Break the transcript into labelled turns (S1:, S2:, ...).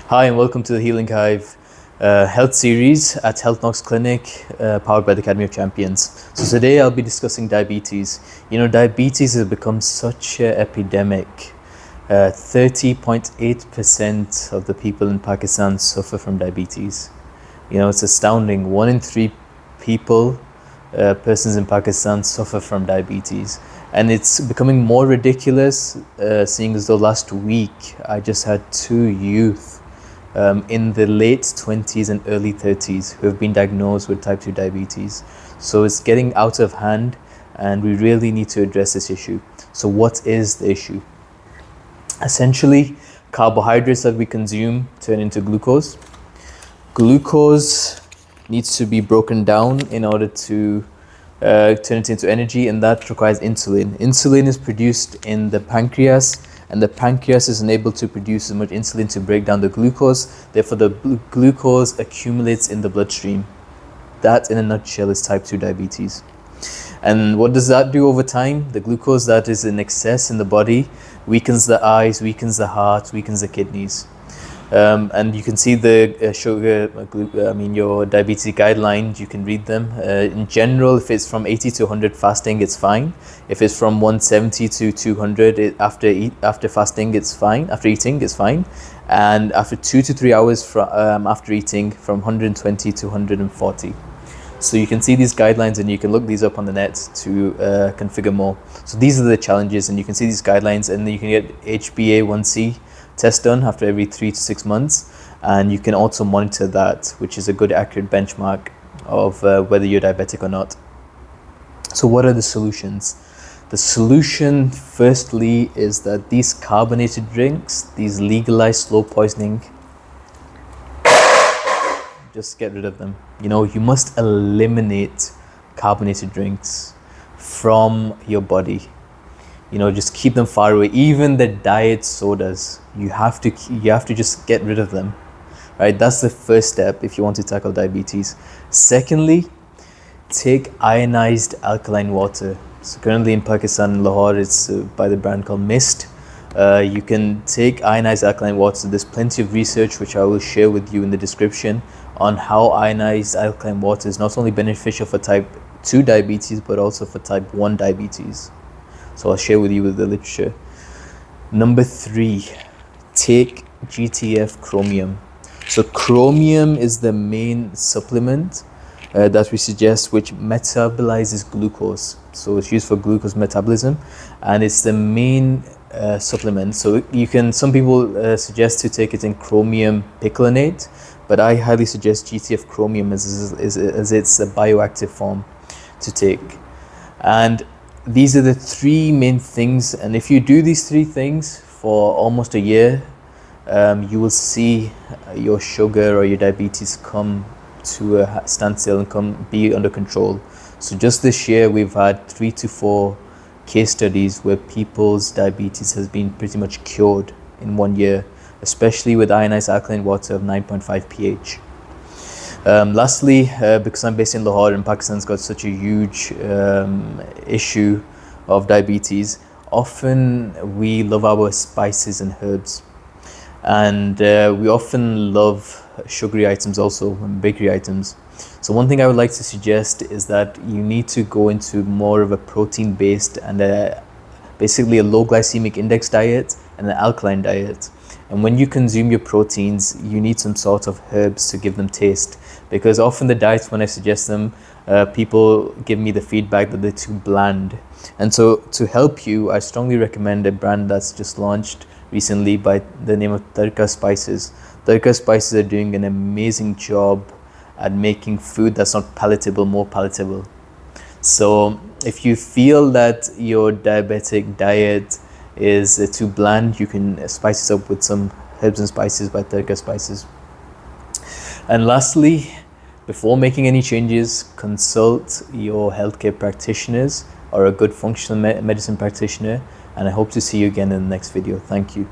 S1: Hi and welcome to the Healing Hive health series at Healthnox Clinic, powered by the Academy of Champions. So today I'll be discussing diabetes. Diabetes has become such an epidemic. 30.8% of the people in Pakistan suffer from diabetes. It's astounding. 1 in 3 persons in Pakistan suffer from diabetes. And it's becoming more ridiculous, seeing as though last week I just had 2 youth in the late 20s and early 30s who have been diagnosed with type 2 diabetes. So it's getting out of hand and we really need to address this issue. So what is the issue? Essentially, carbohydrates that we consume turn into glucose. Glucose needs to be broken down in order to turn it into energy, and that requires insulin. Insulin is produced in the pancreas, and the pancreas is unable to produce as much insulin to break down the glucose. Therefore, the glucose accumulates in the bloodstream. That, in a nutshell, is type 2 diabetes. And what does that do over time? The glucose that is in excess in the body weakens the eyes, weakens the heart, weakens the kidneys. And you can see the your diabetes guidelines. You can read them. In general, if it's from 80 to 100 fasting, it's fine. If it's from 170 to 200 after fasting, it's fine. After eating, it's fine. And after 2 to 3 hours after eating, from 120 to 140. So you can see these guidelines and you can look these up on the net to configure more. So these are the challenges, and you can see these guidelines, and then you can get HbA1c test done after every 3 to 6 months, and you can also monitor that, which is a good accurate benchmark of whether you're diabetic or not. So what are the solutions? The solution, firstly, is that these carbonated drinks, these legalized slow poisoning, just get rid of them. You must eliminate carbonated drinks from your body. Just keep them far away. Even the diet sodas, you have to just get rid of them, right? That's the first step if you want to tackle diabetes. Secondly, take ionized alkaline water. So currently in Pakistan, in Lahore, it's by the brand called Mist. You can take ionized alkaline water. There's plenty of research which I will share with you in the description on how ionized alkaline water is not only beneficial for type 2 diabetes but also for type 1 diabetes. So I'll share with you the literature. Number 3, take GTF Chromium. So chromium is the main supplement that we suggest, which metabolizes glucose. So it's used for glucose metabolism, and it's the main supplement. So some people suggest to take it in chromium picolinate, but I highly suggest GTF Chromium as it's a bioactive form to take. And these are the 3 main things, and if you do these 3 things for almost a year, you will see your sugar or your diabetes come to a standstill and be under control. So just this year, we've had 3 to 4 case studies where people's diabetes has been pretty much cured in 1 year, especially with ionized alkaline water of 9.5 pH. Lastly, because I'm based in Lahore and Pakistan's got such a huge issue of diabetes, often we love our spices and herbs, and we often love sugary items also, and bakery items. So one thing I would like to suggest is that you need to go into more of a protein based and basically a low glycemic index diet and an alkaline diet. And when you consume your proteins, you need some sort of herbs to give them taste, because often the diets, when I suggest them, people give me the feedback that they're too bland. And so to help you, I strongly recommend a brand that's just launched recently by the name of Tardka Spices. Tardka Spices are doing an amazing job at making food that's not palatable more palatable. So if you feel that your diabetic diet is too bland, you can spice it up with some herbs and spices by Tardka Spices. And lastly, before making any changes, consult your healthcare practitioners or a good functional medicine practitioner, and I hope to see you again in the next video. Thank you.